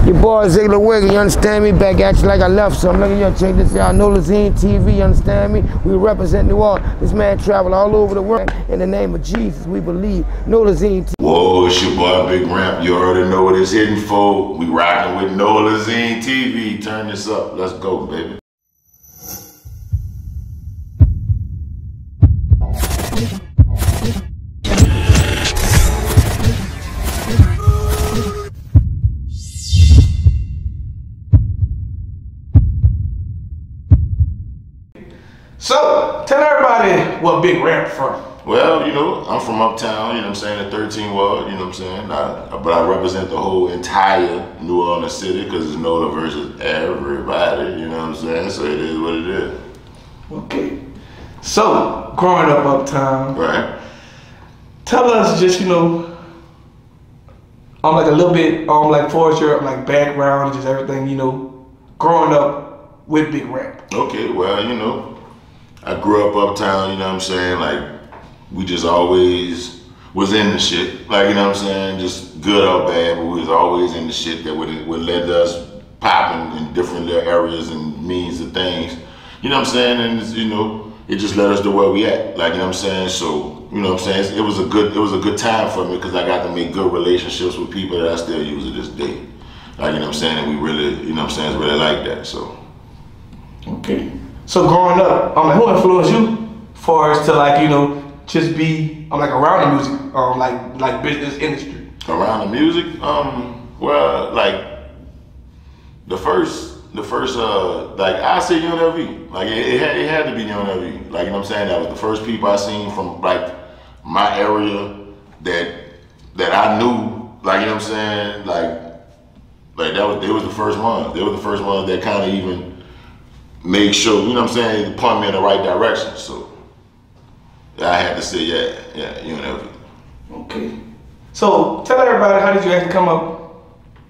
Your boy Ziggler Wiggle, you understand me? Back at you like I left some. Look at you, check this out. Nolazine TV, you understand me? We represent New Orleans. This man traveled all over the world. In the name of Jesus, we believe. Nolazine TV. Whoa, it's your boy Big Ramp. You already know what it's hitting for. We rocking with Nolazine TV. Turn this up. Let's go, baby. So, tell everybody what Big Ramp from. Well, you know, I'm from uptown, you know what I'm saying, the 13th Ward, you know what I'm saying? But I represent the whole entire New Orleans city because it's Nola versus everybody, you know what I'm saying? So it is what it is. Okay. So, growing up uptown. Right. Tell us just, you know, like a little bit, like for your like background and just everything, you know, growing up with Big Ramp. Okay, well, you know, I grew up uptown, you know what I'm saying? Like, we just always was in the shit. Like, you know what I'm saying? Just good or bad, but we was always in the shit that would let us popping in different little areas and means of things. You know what I'm saying? And, you know, it just led us to where we at. Like, you know what I'm saying? So, you know what I'm saying? It was a good time for me because I got to make good relationships with people that I still use to this day. Like, you know what I'm saying? And we really, you know what I'm saying? It's really like that, so. Okay. So growing up, who influenced you for us to like, you know, just be like around the music, like business industry? Around the music? Well, like the first like I say Young LV. Like it had to be Young LV. Like, you know what I'm saying? That was the first people I seen from like my area that I knew, like, you know what I'm saying? Like they was the first ones. They were the first ones that kind of even make sure, you know what I'm saying, point me in the right direction. So I had to say, yeah, you know. Okay. So tell everybody, how did you actually come up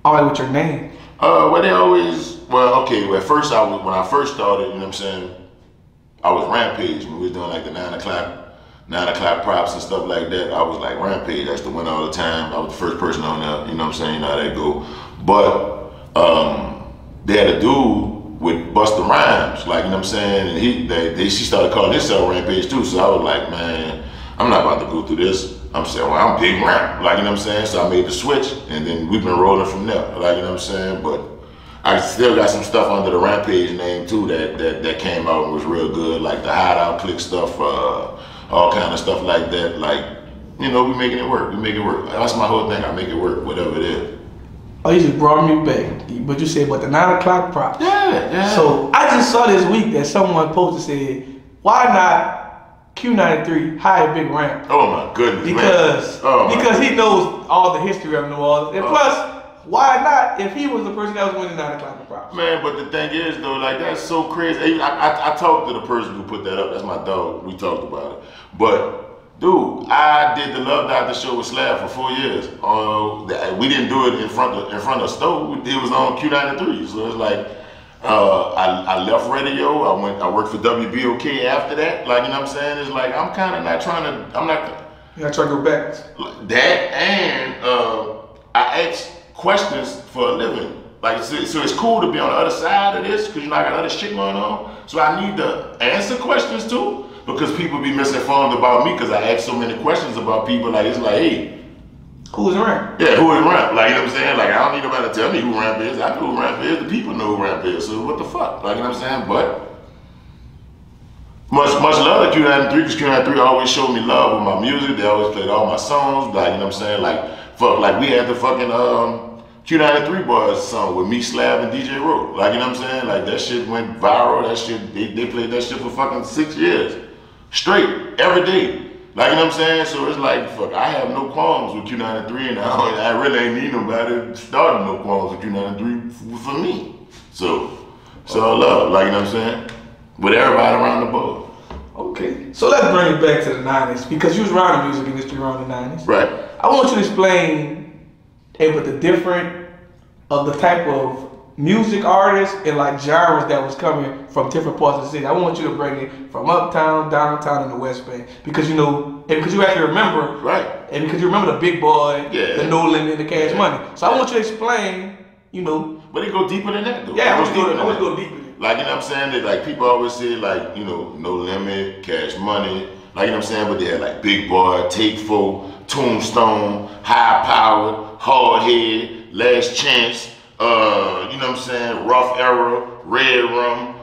with your name? Well, they always, okay, at first when I first started, you know what I'm saying, I was Rampage. When we was doing like the 9 o'clock props and stuff like that, I was like Rampage. I used to win all the time. I was the first person on there, you know what I'm saying, you know how that go. But they had a dude with Busta Rhymes, like, you know what I'm saying, and she started calling himself Rampage too, so I was like, man, I'm not about to go through this. I'm saying, well, I'm Big Ramp, like, you know what I'm saying, so I made the switch, and then we've been rolling from there, like, you know what I'm saying, but I still got some stuff under the Rampage name too that came out and was real good, like the Hideout Click stuff, all kind of stuff like that, like, you know, we making it work, That's my whole thing, I make it work, whatever it is. Oh, you just brought me back. But you said, but the 9 o'clock props. Yeah. So I just saw this week that someone posted said, why not Q93 hire Big Ramp? Oh my goodness, because he knows all the history of New Orleans. And plus, why not if he was the person that was winning 9 o'clock props? Man, but the thing is though, like, that's so crazy. I talked to the person who put that up. That's my dog. We talked about it. But dude, I did the Love Doctor show with Slab for 4 years. We didn't do it in front of Stowe. It was on Q93. So it's like, I left radio. I worked for WBOK after that. Like, you know what I'm saying? It's like, I'm kind of not trying to, I'm not. You're not trying to go back. That, and I ask questions for a living. Like, so it's cool to be on the other side of this because, you know, I got other shit going on. So I need to answer questions too. Because people be misinformed about me because I ask so many questions about people. Like, it's like, hey, who is Ramp? Yeah, who is Ramp? Like, you know what I'm saying? Like, I don't need nobody to tell me who Ramp is. I know who Ramp is. The people know who Ramp is. So what the fuck? Like, you know what I'm saying? But much love to Q93 because Q93 always showed me love with my music. They always played all my songs. Like, you know what I'm saying? Like we had the fucking Q93 Boys song with me, Slab, and DJ Rowe. Like, you know what I'm saying? Like, that shit went viral. That shit, they played that shit for fucking 6 years. Straight, every day. Like, you know what I'm saying? So it's like, fuck, I have no qualms with Q93, and I really ain't need nobody starting no qualms with Q93 for me. So all love, like, you know what I'm saying? With everybody around the board. Okay, so let's bring it back to the 90s, because you was around the music industry around the 90s. Right. I want you to explain the different of the type of music artists and like genres that was coming from different parts of the city. I want you to bring it from uptown, downtown, and the West Bay, because you know, and because you actually remember, right? And because you remember the Big Boy, yeah, the No Limit, and the Cash Money. So I want you to explain, you know. But it go deeper than that, though. Yeah, I was go deeper. Like, you know what I'm saying? That, like, people always say, like, you know, No Limit, Cash Money. Like, you know what I'm saying? But they had, like, Big Boy, Take 4, Tombstone, High Power, Hard Head, Last Chance, you know what I'm saying? Rough Era, Red Rum.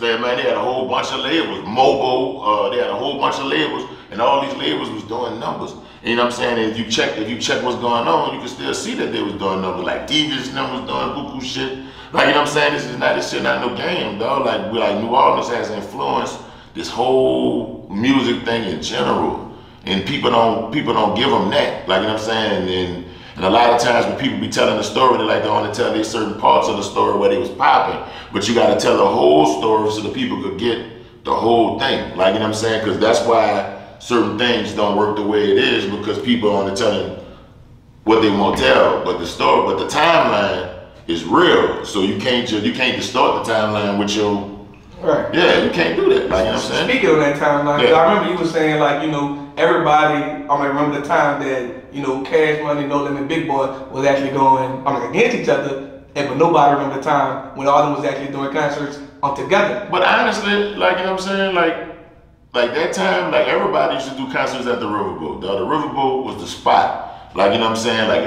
Man, they had a whole bunch of labels. Mobo, they had a whole bunch of labels. And all these labels was doing numbers. And you know what I'm saying? And if you check what's going on, you can still see that they was doing numbers. Like Devious numbers doing buku shit. Like, you know what I'm saying? This shit not no game, dog. Like New Orleans has influenced this whole music thing in general. And people don't give them that. Like, you know what I'm saying? And a lot of times when people be telling the story, they like to only tell they certain parts of the story where they was popping. But you gotta tell the whole story so the people could get the whole thing. Like, you know what I'm saying? Because that's why certain things don't work the way it is, because people are only telling what they want to tell. But the timeline is real. So you can't distort the timeline with your right. Yeah, you can't do that. Like, you know what I'm saying? Speaking of that timeline, yeah. I remember you was saying, like, you know, everybody, I remember the time that, you know, Cash Money, No Limit, Big Boy was actually going against each other, but nobody remember the time when all of them was actually doing concerts together. But honestly, like, you know what I'm saying? Like that time, like, everybody used to do concerts at the Riverboat. The Riverboat was the spot. Like, you know what I'm saying? Like,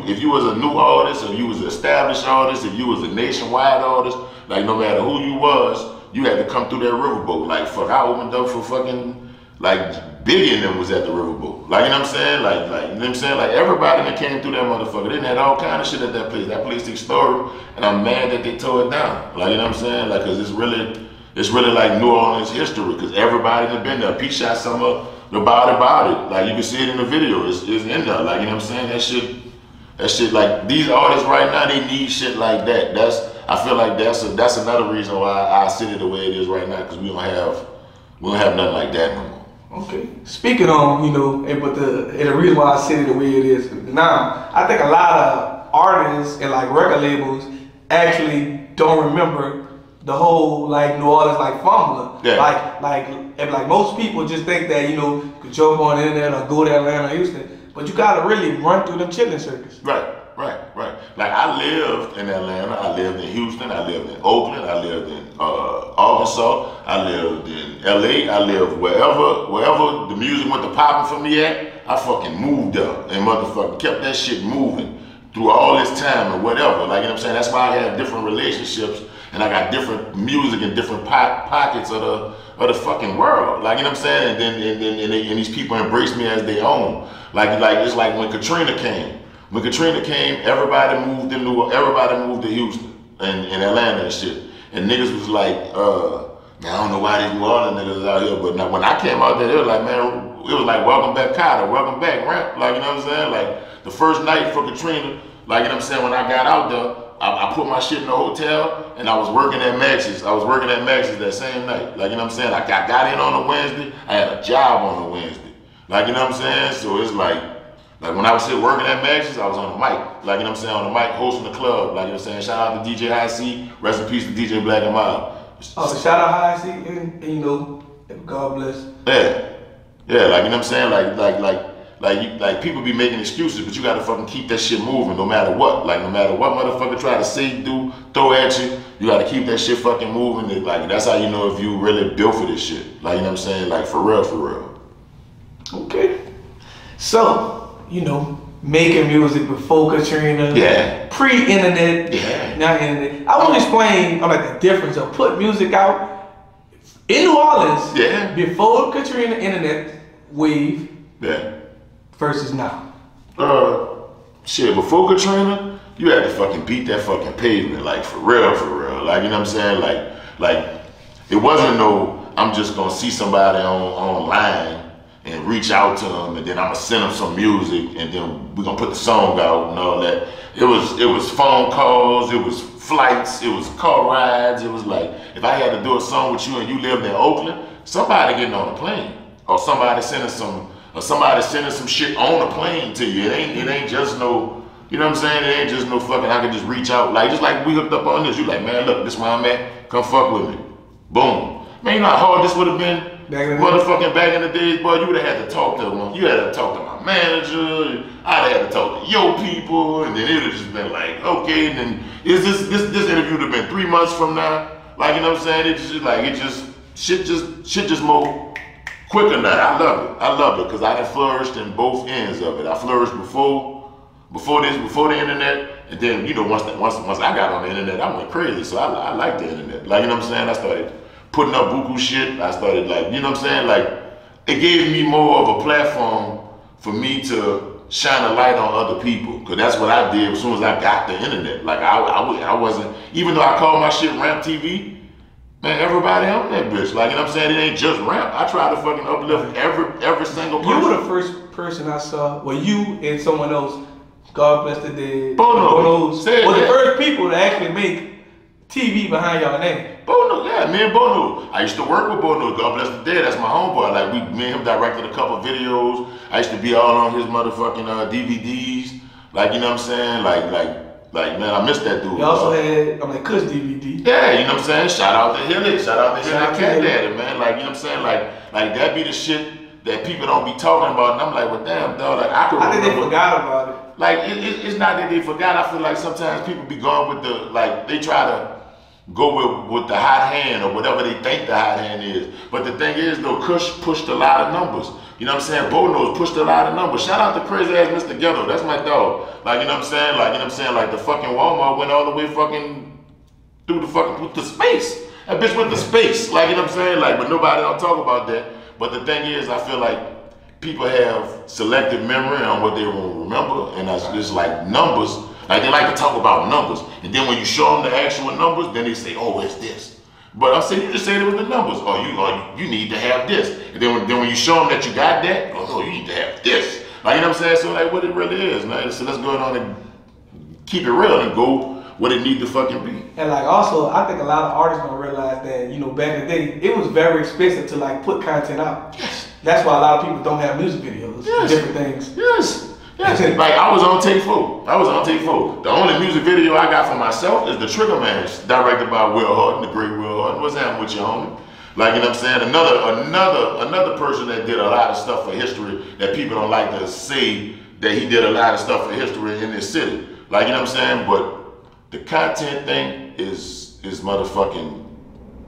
if you was a new artist, if you was an established artist, if you was a nationwide artist, like, no matter who you was, you had to come through that Riverboat. Like, fuck, I opened up for fucking, like, Biggie and them was at the Riverboat. Like, you know what I'm saying? Like, you know what I'm saying? Like, everybody that came through that motherfucker, they had all kind of shit at that place. That place is historic, and I'm mad that they tore it down. Like, you know what I'm saying? Like, cause it's really like New Orleans history, cause everybody that been there. P shot some of about it. Like, you can see it in the video. It's in there. Like, you know what I'm saying? That shit, like, these artists right now, they need shit like that. I feel like that's another reason why our city the way it is right now, because we don't have nothing like that no more. Okay. Speaking on, you know, but the reason why our city the way it is now, I think a lot of artists and like record labels actually don't remember the whole like New Orleans like formula. Yeah. Like most people just think that, you know, you could jump on the internet or go to Atlanta or Houston, but you gotta really run through them chilling circuits. Right. Like, I lived in Atlanta, I lived in Houston, I lived in Oakland, I lived in Arkansas, I lived in LA, I lived wherever the music went to popping for me at, I fucking moved up and motherfucking kept that shit moving through all this time or whatever. Like, you know what I'm saying? That's why I have different relationships and I got different music in different pockets of the fucking world. Like, you know what I'm saying? And these people embrace me as their own. Like it's like when Katrina came. When Katrina came, everybody moved to Houston and Atlanta and shit. And niggas was like, man, I don't know why these New Orleans niggas out here, but now when I came out there, it was like, man, it was like, welcome back Carter, welcome back Ramp. Like, you know what I'm saying? Like, the first night for Katrina, like, you know what I'm saying, when I got out there, I put my shit in the hotel and I was working at Max's. That same night. Like, you know what I'm saying? I got in on a Wednesday, I had a job on a Wednesday. Like, you know what I'm saying? So it's like when I was here working at Max's, I was on the mic. Like, you know what I'm saying? On the mic, hosting the club. Like, you know what I'm saying? Shout out to DJ High C. Rest in peace to DJ Black and Mild. Oh, shout out High C, and you know, God bless. Yeah, like, you know what I'm saying? Like people be making excuses, but you gotta fucking keep that shit moving no matter what. Like, no matter what motherfucker try to say, do, throw at you, you gotta keep that shit fucking moving. Like, that's how you know if you really built for this shit. Like, you know what I'm saying? Like, for real. Okay. So, you know, making music before Katrina. Yeah. Pre-internet. Yeah. Not internet. I want to explain like the difference of putting music out in New Orleans. Yeah. Before Katrina internet wave. Yeah. Versus now. Shit, before Katrina, you had to fucking beat that fucking pavement, like, for real. Like, you know what I'm saying? Like, it wasn't no, I'm just gonna see somebody online and reach out to them and then I'm gonna send them some music and then we're gonna put the song out and all that. It was phone calls, it was flights, it was car rides. It was like, if I had to do a song with you and you lived in Oakland, somebody getting on a plane or somebody sending some shit on a plane to you. It ain't just no, you know what I'm saying? It ain't just no fucking, I can just reach out. Like, just like we hooked up on this. You like, man, look, this where I'm at. Come fuck with me. Boom. Man, you know how hard this would have been Motherfucking back in the days, boy, you would have had to talk to them. You had to talk to my manager. I'd have had to talk to your people, and then it would have just been like, okay, and then is this interview would have been 3 months from now? Like, you know what I'm saying? Shit just more quicker now. I love it because I done flourished in both ends of it. I flourished before the internet, and then you know once I got on the internet, I went crazy. So I like the internet. Like, you know what I'm saying? I started putting up buku shit. I started, like, you know what I'm saying? Like, it gave me more of a platform for me to shine a light on other people, because that's what I did as soon as I got the internet. Like, I wasn't, even though I called my shit Ramp TV, man, everybody on that bitch. Like, you know what I'm saying? It ain't just Ramp. I try to fucking uplift every single person. You were the first person I saw, well, you and someone else, God bless the dead, Bono was the first people to actually make TV behind y'all name. Bono, yeah, me and Bono. I used to work with Bono, God bless the dead, that's my homeboy. Like, me and him directed a couple videos. I used to be all on his motherfucking DVDs. Like, you know what I'm saying? Like, man, I miss that dude. You also had, Kush DVD. Yeah, you know what I'm saying? Shout out to Hilly, shout out to Hilly Cat Daddy, man. Like, you know what I'm saying? Like that be the shit that people don't be talking about. And I'm like, well, damn, dog, like, I think they forgot about it. Like, it's not that they forgot. I feel like sometimes people be going with the, like, they try to go with the hot hand or whatever they think the hot hand is. But the thing is, though, Kush pushed a lot of numbers. You know what I'm saying? Bono's pushed a lot of numbers. Shout out to crazy ass Mr. Ghetto. That's my dog. Like, you know what I'm saying? Like, you know what I'm saying? Like, the fucking Walmart went all the way fucking through the space. That bitch went to space. Like, you know what I'm saying? Like, but nobody don't talk about that. But the thing is, I feel like people have selective memory on what they will remember, and that's just like numbers. Like, they like to talk about numbers, and then when you show them the actual numbers, then they say, oh, it's this. But I'm saying, you just said it was the numbers. You need to have this. And then when you show them that you got that, oh no, you need to have this. Like, you know what I'm saying? So, like, what it really is, man. So let's go on and keep it real and go what it need to fucking be. And like, also, I think a lot of artists don't realize that, you know, back in the day, it was very expensive to like put content out. Yes. That's why a lot of people don't have music videos. Yes. Different things. Yes. Yes. Like, I was on Take 4. The only music video I got for myself is the Trigger Man, directed by Will Horton, the great Will Horton. What's happening with you, homie? Like, you know what I'm saying? Another person that did a lot of stuff for history that people don't like to say that he did a lot of stuff for history in this city. Like, you know what I'm saying? But the content thing is motherfucking,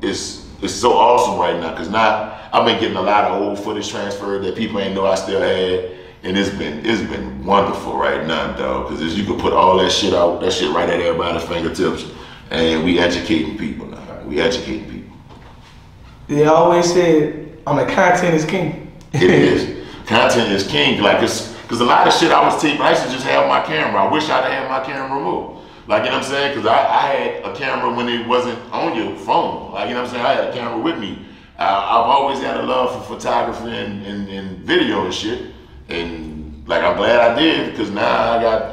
it's so awesome right now, because now I've been getting a lot of old footage transferred that people ain't know I still had. And it's been wonderful right now, dog, because you can put all that shit out, that shit right at everybody's fingertips, and we educating people now. We educating people. They always said, content is king. It is. Content is king. Like, because a lot of shit I was taping, I used to just have my camera. I wish I'd had my camera removed. Like, you know what I'm saying? Because I had a camera when it wasn't on your phone. Like, you know what I'm saying? I had a camera with me. I've always had a love for photography and video and shit. And like, I'm glad I did, because now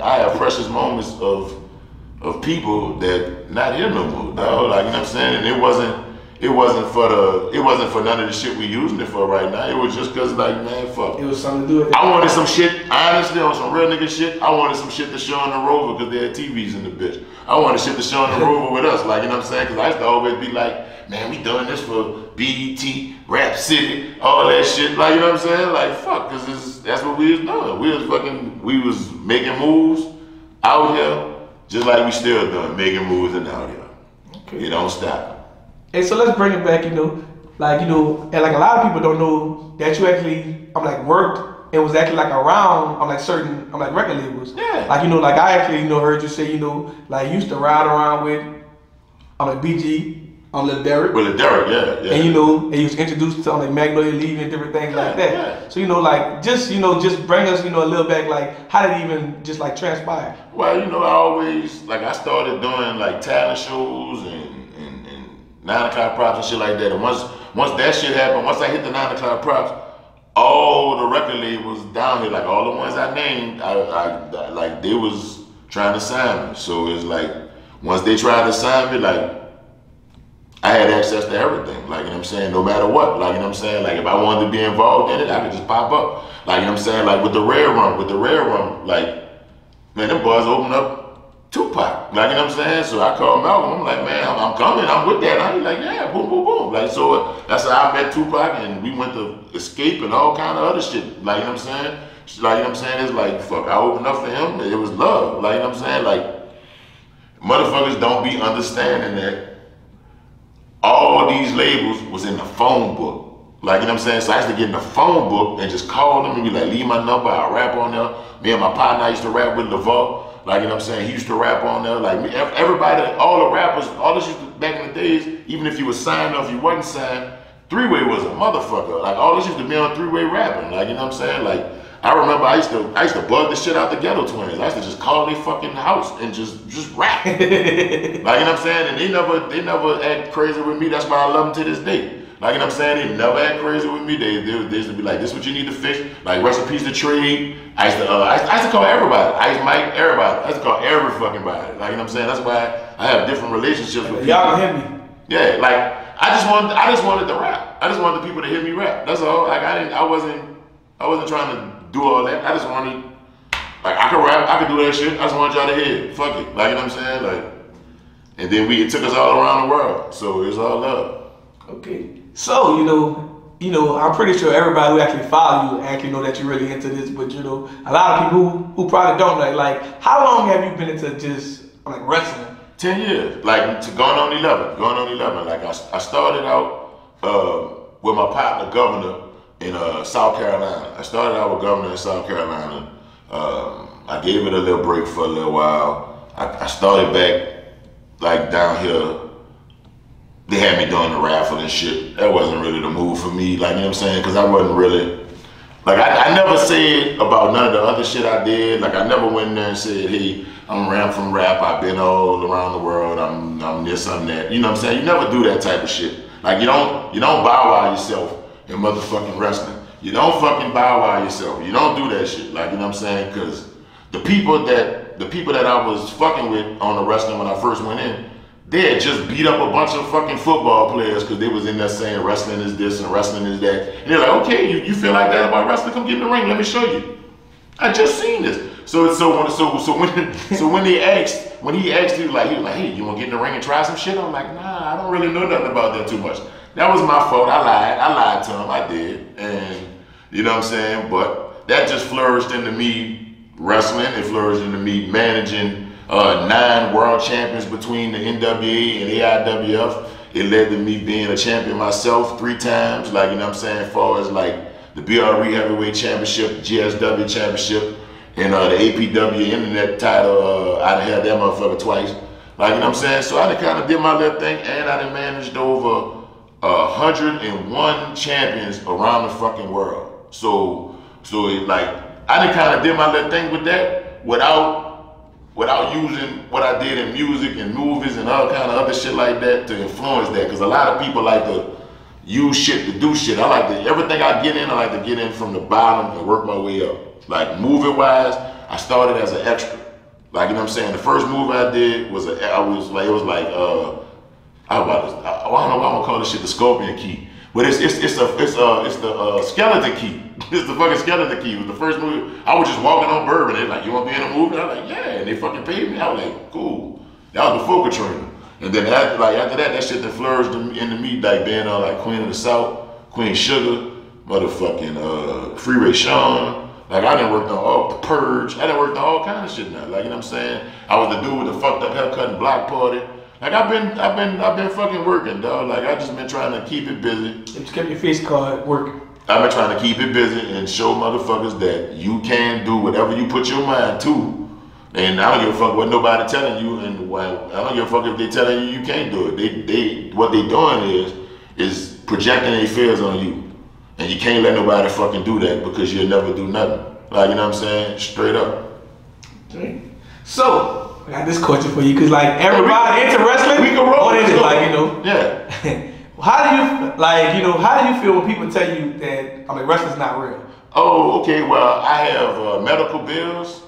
I have precious moments of people that not here no more, dog. Like, you know what I'm saying? And it wasn't for none of the shit we using it for right now. It was just cause, like, man, fuck. It was something to do with it. I wanted some shit, honestly, on some real nigga shit. I wanted some shit to show on the Rover, because they had TVs in the bitch. I wanted shit to show on the Rover with us, like, you know what I'm saying? Because I used to always be like, man, we doing this for BET, Rap City, all that shit. Like, you know what I'm saying? Like, fuck, because that's what we was doing. We was making moves out here, just like we still doing, making moves and out here. Okay. You don't stop. And so let's bring it back, and like a lot of people don't know that you actually, worked and was actually like around, certain, record labels. Yeah. Like, I actually, heard you say, like, you used to ride around with, BG, on Lil Derek. With Lil Derek, yeah. And and he was introduced to Magnolia Leaving and different things like that. Yeah. So just bring us a little back, like, how did it even just like transpire? Well, I always, like, I started doing like talent shows and 9 o'clock props and shit like that. And once that shit happened, once I hit the 9 o'clock props, all the record labels down here, like all the ones I named, I like, they was trying to sign me. So it's like, once they tried to sign me, like, I had access to everything, like, you know what I'm saying, no matter what, like, you know what I'm saying, like, if I wanted to be involved in it, I could just pop up, like, you know what I'm saying, like, with the rare run, like, man, them boys opened up Tupac, like, Like, you know what I'm saying? So I called Malcolm. I'm like, man, I'm coming. I'm with that. And he's like, yeah, boom, boom, boom. Like, so that's how I met Tupac, and we went to Escape and all kind of other shit. Like, you know what I'm saying? Like, you know what I'm saying? It's like, fuck, I opened up for him. It was love. Like, you know what I'm saying? Like, motherfuckers don't be understanding that all these labels was in the phone book. Like, you know what I'm saying? So I used to get in the phone book and just call them and be like, leave my number, I'll rap on there. Me and my partner, I used to rap with LeVar. Like, you know what I'm saying? He used to rap on there. Like, everybody, all the rappers, all this used to, back in the days, even if you was signed or if you wasn't signed, three-way was a motherfucker. Like, all this used to be on three-way rapping. Like, you know what I'm saying? Like, I remember I used to bug the shit out the Ghetto Twins. I used to just call their fucking house and just rap. Like, you know what I'm saying? And they never act crazy with me. That's why I love them to this day. Like, you know what I'm saying? They never act crazy with me. They used to be like, this is what you need to fix. Like, recipes to trade. I used to call everybody. Ice Mike, everybody. I used to call every fucking body. Like, you know what I'm saying? That's why I have different relationships with people. Y'all can hear me. Yeah, like, I just wanted to rap. I just wanted the people to hear me rap. That's all. Like, I wasn't trying to do all that. I just wanted, like, I could rap, I could do that shit. I just wanted y'all to hear it. Fuck it. Like, you know what I'm saying? Like, and then it took us all around the world. So it's all love. Okay. So, you know, I'm pretty sure everybody who actually follow you actually know that you're really into this, but you know, a lot of people who probably don't know, like, how long have you been into just, like, wrestling? 10 years. Like, going on 11. Like, I started out with my partner, Governor, in South Carolina. I started out with Governor in South Carolina. I gave it a little break for a little while. I started back, like, down here. They had me doing the raffle and shit. That wasn't really the move for me, like, you know what I'm saying? Because I wasn't really, like, I never said about none of the other shit I did. Like, I never went in there and said, hey, I'm ran from rap, I've been all around the world, I'm this, I'm that. You know what I'm saying? You never do that type of shit. Like, you don't bow wow yourself in motherfucking wrestling. You don't fucking bow wow yourself. You don't do that shit. Like, you know what I'm saying? Because the people that I was fucking with on the wrestling when I first went in, they had just beat up a bunch of fucking football players because they was in there saying wrestling is this and wrestling is that. And they're like, okay, you feel like that about wrestling? Come get in the ring. Let me show you. I just seen this. So when he asked, he was like, hey, you want to get in the ring and try some shit? I'm like, nah, I don't really know nothing about that too much. That was my fault. I lied to him. I did. And you know what I'm saying? But that just flourished into me wrestling. It flourished into me managing 9 world champions between the NWA and AIWF. It led to me being a champion myself 3 times. Like, you know what I'm saying? As far as like the BRE Heavyweight Championship, GSW Championship, and the APW Internet title. I done had that motherfucker twice. Like, you know what I'm saying? So I done kind of did my little thing, and I done managed over 101 champions around the fucking world. So like, I done kind of did my little thing with that without using what I did in music and movies and all kind of other shit like that to influence that. Because a lot of people like to use shit to do shit. I like to, everything I get in, I like to get in from the bottom and work my way up. Like, movie wise, I started as an extra. Like, you know what I'm saying? The first movie I did was I don't know why I'm gonna call this shit the Scorpion Key. But it's the skeleton key. It's the fucking skeleton key. It was the first movie. I was just walking on Bourbon. They're like, you want to be in a movie? I was like, yeah. And they fucking paid me. I was like, cool. That was before Katrina. And then after that shit that flourished into me, like being on like Queen of the South, Queen Sugar, motherfucking Freeway Sean. Like, I done worked on all the Purge. I done worked on all kind of shit now. Like, you know what I'm saying? I was the dude with the fucked up haircut and block party. Like, I've been fucking working, dog. Like, I just been trying to keep it busy. Just kept your face card working. I've been trying to keep it busy and show motherfuckers that you can do whatever you put your mind to. And I don't give a fuck what nobody telling you, and I don't give a fuck if they telling you can't do it. What they doing is projecting their fears on you. And you can't let nobody fucking do that because you'll never do nothing. Like, you know what I'm saying? Straight up. Okay. So, I got this question for you, because like everybody into wrestling, we can roll it, like, you know. Yeah. How do you feel when people tell you that, I mean, wrestling's not real? Oh, okay. Well, I have medical bills.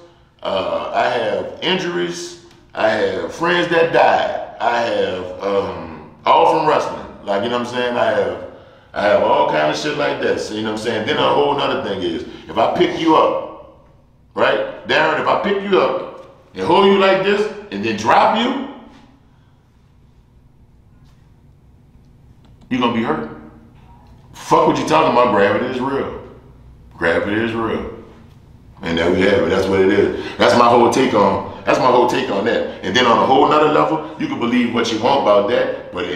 I have injuries. I have friends that died. I have all from wrestling. Like, you know what I'm saying? I have all kind of shit like that. So, you know what I'm saying? Then a whole nother thing is, if I pick you up, right, Darren, if I pick you up and hold you like this and then drop you, you're gonna be hurt. Fuck what you talking about, gravity is real. Gravity is real. And there we have it, that's what it is. That's my whole take on that. And then on a whole nother level, you can believe what you want about that, but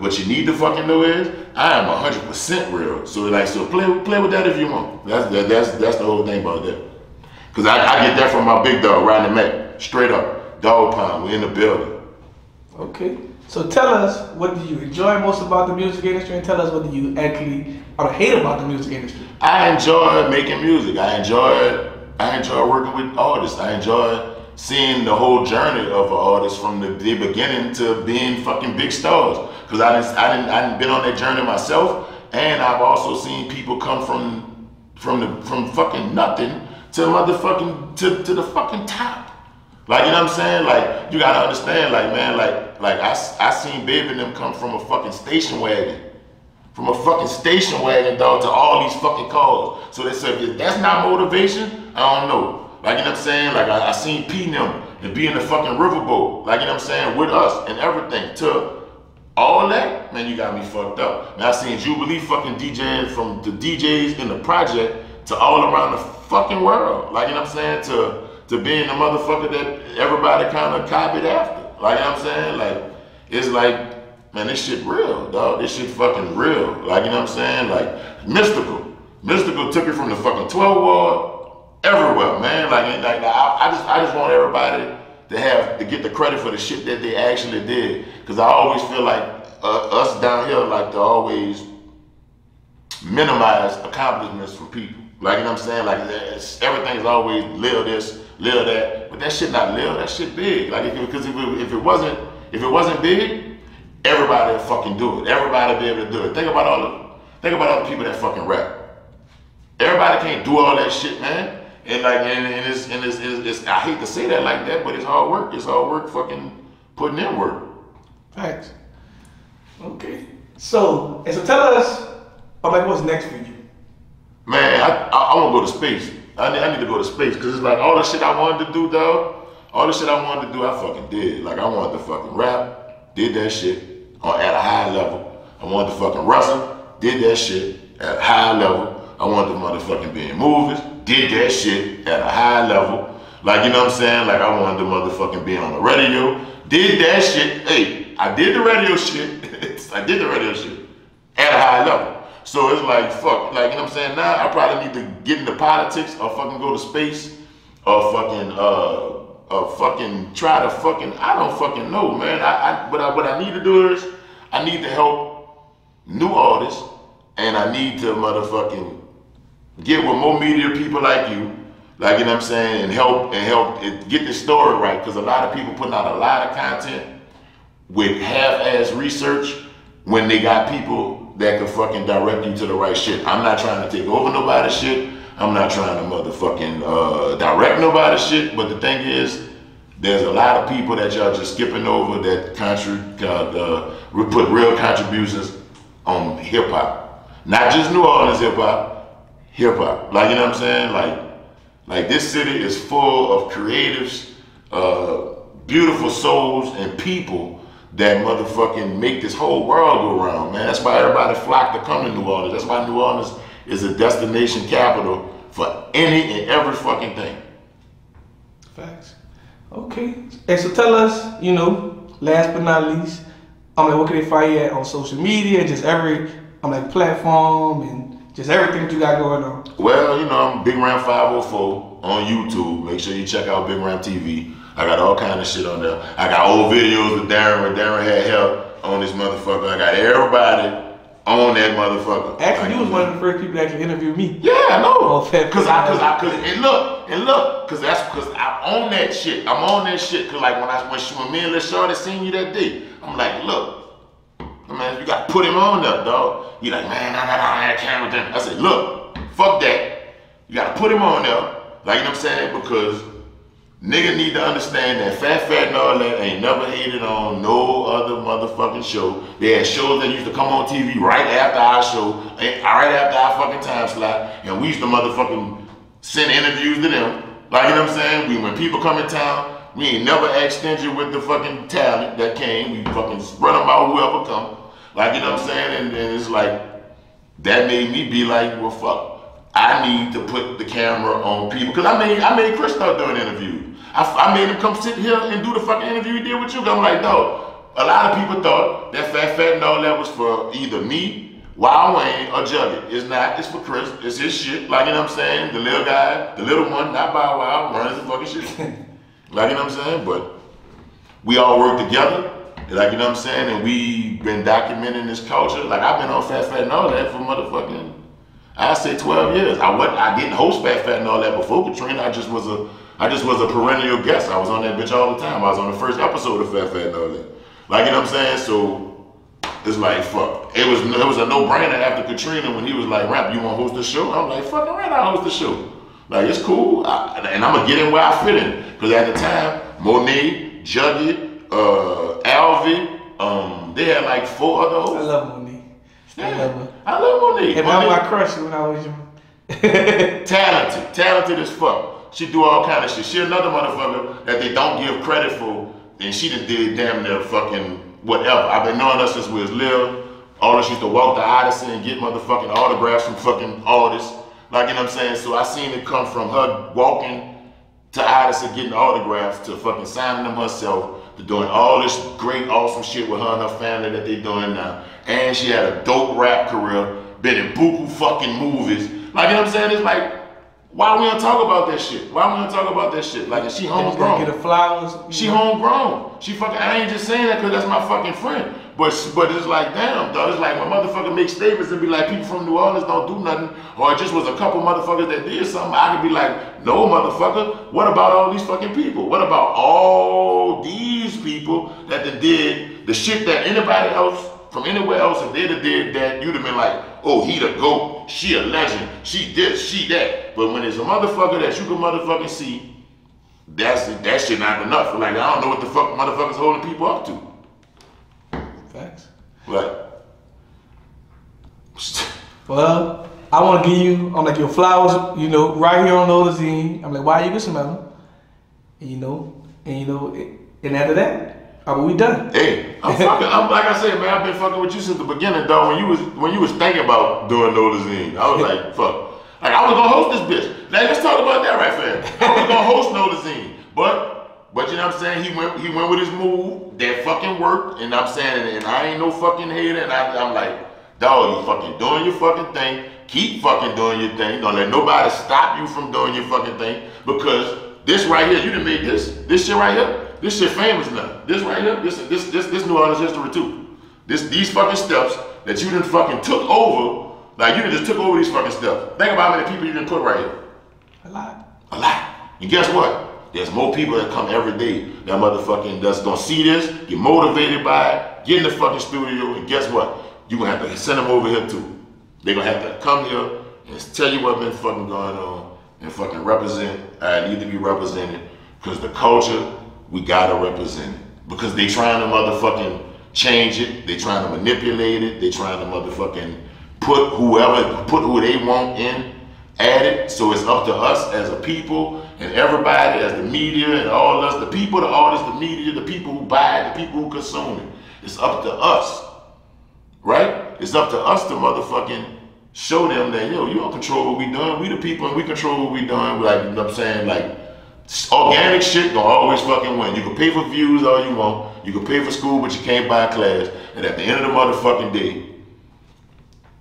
what you need to fucking know is, I am 100% real. So play with that if you want. That's the whole thing about that. Cause I get that from my big dog, Rodney Mack, straight up, dog pound, we in the building. Okay, so tell us, what do you enjoy most about the music industry, and tell us what do you actually hate about the music industry? I enjoy making music. I enjoy working with artists. I enjoy seeing the whole journey of an artist from the beginning to being fucking big stars. Cause I didn't been on that journey myself, and I've also seen people come from fucking nothing to motherfucking to the fucking top. Like, you know what I'm saying? Like, you gotta understand, like, man, like I seen Baby and them come from a fucking station wagon. From a fucking station wagon, dog, to all these fucking cars. So they said, if that's not motivation, I don't know. Like, you know what I'm saying? Like, I seen P and them and be in the fucking riverboat. Like, you know what I'm saying? With us and everything. To all that, man, you got me fucked up. Man, I seen Jubilee fucking DJing, from the DJs in the project to all around the fucking world. Like, you know what I'm saying? To being the motherfucker that everybody kind of copied after. Like, you know what I'm saying? Like, it's like, man, this shit real, dog. This shit fucking real. Like, you know what I'm saying? Like, Mystical took it from the fucking 12 ward everywhere, man. Like I just want everybody to get the credit for the shit that they actually did. Cause I always feel like us down here like to always minimize accomplishments from people. Like, you know what I'm saying? Like, everything is always little this, little that. But that shit not little, that shit big. Like, because if it wasn't big, everybody would fucking do it. Everybody would be able to do it. Think about all the people that fucking rap. Everybody can't do all that shit, man. And like, it's I hate to say that like that, but it's hard work. It's hard work fucking putting in work. Facts. Okay. So tell us, what's next for you? Man, I want to go to space. I need to go to space, because it's like all the shit I wanted to do, dog. All the shit I wanted to do, I fucking did. Like, I wanted to fucking rap, did that shit at a high level. I wanted to fucking wrestle, did that shit at a high level. I wanted to motherfucking be in movies, did that shit at a high level. Like, you know what I'm saying? Like, I wanted to motherfucking be on the radio, did that shit. Hey, I did the radio shit. I did the radio shit at a high level. So it's like, fuck, like, you know what I'm saying? Now I probably need to get into politics or fucking go to space or fucking try to fucking, I don't fucking know, man. What I need to do is I need to help new artists, and I need to motherfucking get with more media people like you, like, you know what I'm saying, and help get the story right, because a lot of people putting out a lot of content with half-ass research when they got people that can fucking direct you to the right shit. I'm not trying to take over nobody's shit. I'm not trying to motherfucking direct nobody's shit. But the thing is, there's a lot of people that y'all just skipping over that put real contributions on hip hop. Not just New Orleans hip hop. Like, you know what I'm saying? Like this city is full of creatives, beautiful souls, and people that motherfucking make this whole world go round, man. That's why everybody flock to come to New Orleans. That's why New Orleans is a destination capital for any and every fucking thing. Facts. Okay. And so tell us, last but not least, what can they find you at on social media, just every platform, and just everything that you got going on? Well, I'm Big Ram 504 on YouTube. Make sure you check out Big Ram TV. I got all kind of shit on there. I got old videos with Darren when Darren had help on this motherfucker. I got everybody on that motherfucker. Actually, you was one of the first people to actually interview me. Yeah, I know. Cause I'm on that shit. I'm on that shit. Cause like when me and Lil Shorty seen you that day, I'm like, look, man, you gotta put him on there, dog. You like, man, I can't with them. I said, look, fuck that. You gotta put him on there. Like, you know what I'm saying? Because nigga need to understand that Fat and all that ain't never hated on no other motherfucking show. They had shows that used to come on TV right after our show, right after our fucking time slot, and we used to motherfucking send interviews to them. Like, you know what I'm saying? When people come in town, We ain't never asked stingy with the fucking talent that came. We fucking run them out whoever come. Like, you know what I'm saying? And it's like, that made me be like, well, fuck. I need to put the camera on people. Because I made Chris start doing interviews. I made him come sit here and do the fucking interview he did with you. I'm like, dog, a lot of people thought that Fat and all that was for either me, Wild Wayne, or Jugget. It's not. It's for Chris. It's his shit. Like, you know what I'm saying? The little guy, the little one, not Bow Wow, runs the fucking shit. Like, you know what I'm saying? But we all work together. Like, you know what I'm saying? And we been documenting this culture. Like, I've been on Fat and all that for motherfucking, I say 12 years. I didn't host Fat and all that before Katrina. I just was a perennial guest. I was on that bitch all the time. I was on the first episode of Fat and all that. Like, you know what I'm saying? So it's like, fuck. It was a no-brainer after Katrina when he was like, Rap, you want to host the show? I'm like, fucking right, I'll host the show. Like, it's cool. And I'm going to get in where I fit in. Because at the time, Monet, Jugget, Alvy, they had like 4 other hosts. I love Monet. I love Monet. And that was my crush when I was young. Talented as fuck. She do all kind of shit. She another motherfucker that they don't give credit for, and she done did damn near fucking whatever. I've been knowing her since we was little. All she used to walk to Odyssey and get motherfucking autographs from fucking artists. Like, you know what I'm saying? So I seen it come from her walking to Odyssey getting autographs to fucking signing them herself, to doing all this great, awesome shit with her and her family that they doing now. And she had a dope rap career, been in buku fucking movies. Like, you know what I'm saying? It's like, why we don't talk about that shit? Why we don't talk about that shit? Like, she homegrown. Get her flowers. She homegrown. She fucking, I ain't just saying that because that's my fucking friend. But it's like, damn, dog. It's like when motherfucker make statements and be like, people from New Orleans don't do nothing, or it just was a couple motherfuckers that did something, I could be like, no, motherfucker, what about all these fucking people? What about all these people that did the shit that anybody else from anywhere else, if they'd have did that, you'd have been like, oh, he the GOAT, she a legend, she this, she that. But when it's a motherfucker that you can motherfucking see, that shit not enough. Like, I don't know what the fuck motherfuckers holding people up to. Facts. What? Well, I want to give you, I'm like, your flowers, you know, right here on Nolazine. I'm like, why you can smell them? And after that, we done. Hey, I'm like I said, man, I've been fucking with you since the beginning, dog. When you was thinking about doing Nolazine, I was like, fuck. Like, I was gonna host this bitch. Now let's talk about that right fast. I was gonna host Nolazine, but you know what I'm saying? He went with his move that fucking worked, and I'm saying, and I ain't no fucking hater, and I'm like, dog, you fucking doing your fucking thing. Keep fucking doing your thing. Don't let nobody stop you from doing your fucking thing, because this right here, you done made this shit right here. This shit famous now. This right here, this New Orleans history too. These fucking steps that you done fucking took over, like you done just took over these fucking steps. Think about how many people you done put right here. A lot. A lot. And guess what? There's more people that come every day that motherfucking that's gonna see this, get motivated by it, get in the fucking studio, and guess what? You gonna have to send them over here too. They gonna have to come here and tell you what been fucking going on and fucking represent. I need to be represented, because the culture, we gotta represent it. Because they trying to motherfucking change it, they trying to manipulate it, they trying to motherfucking put who they want in, add it. So it's up to us as a people and everybody, as the media and all us, the people, the artists, the media, the people who buy it, the people who consume it. It's up to us, right? It's up to us to motherfucking show them that, yo, you don't control what we doing. We the people and we control what we doing. Like, you know what I'm saying? Like, organic shit gonna always fucking win. You can pay for views all you want. You can pay for school, but you can't buy a class. And at the end of the motherfucking day,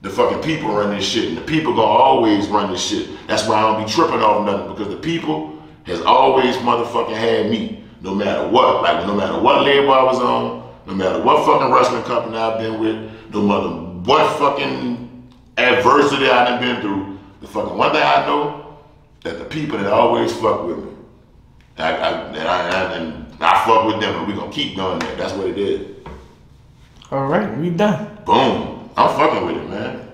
the fucking people run this shit, and the people gonna always run this shit. That's why I don't be tripping off nothing, because the people has always motherfucking had me, no matter what. Like, no matter what label I was on, no matter what fucking wrestling company I've been with, no matter what fucking adversity I done been through, the fucking one thing I know, that the people that always fuck with me, and I fuck with them, and we gonna keep doing that. That's what it is. All right, we done. Boom. I'm fucking with it, man.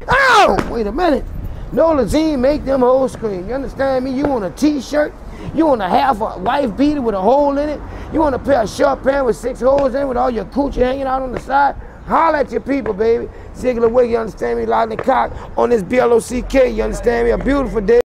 Oh, wait a minute. Nolazine make them hoes scream. You understand me? You want a t-shirt? You want a half a wife beater with a hole in it? You want a pair of short pants with 6 holes in it with all your coochie hanging out on the side? Holler at your people, baby. Ziggler Wig, you understand me? Loud and cock on this BLOCK, you understand me? A beautiful day.